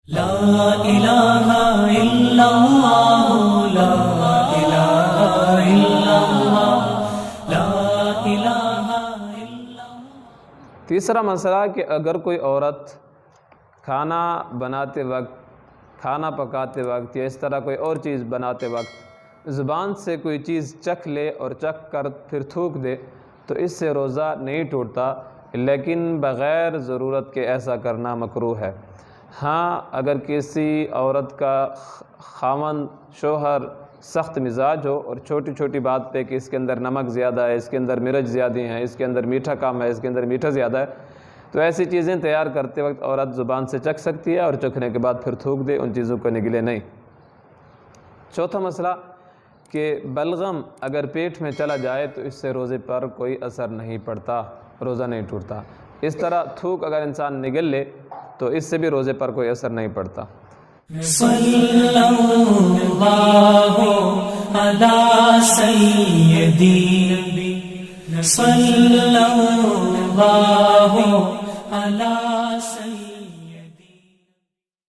لا الہ الا اللہ لا الہ الا اللہ لا الہ الا اللہ۔ تیسرا مسئلہ کہ اگر کوئی عورت کھانا بناتے وقت، کھانا پکاتے وقت یا اس طرح کوئی اور چیز بناتے وقت زبان سے کوئی چیز چکھ لے اور چکھ کر پھر تھوک دے تو اس سے روزہ نہیں ٹوٹتا، لیکن بغیر ضرورت کے ایسا کرنا مکروہ ہے۔ ہاں، اگر کسی عورت کا خاوند شوہر سخت مزاج ہو اور چھوٹی چھوٹی بات پہ کہ اس کے اندر نمک زیادہ ہے، اس کے اندر مرچ زیادہ ہیں، اس کے اندر میٹھا کم ہے، اس کے اندر میٹھا زیادہ ہے، تو ایسی چیزیں تیار کرتے وقت عورت زبان سے چکھ سکتی ہے اور چکھنے کے بعد پھر تھوک دے، ان چیزوں کو نگلے نہیں۔ چوتھا مسئلہ کہ بلغم اگر پیٹ میں چلا جائے تو اس سے روزے پر کوئی اثر نہیں پڑتا، روزہ نہیں ٹوٹتا۔ اس طرح تھوک اگر انسان نگل لے تو اس سے بھی روزے پر کوئی اثر نہیں پڑتا۔ صلی اللہ علی سیدنا صلی اللہ علی سیدنا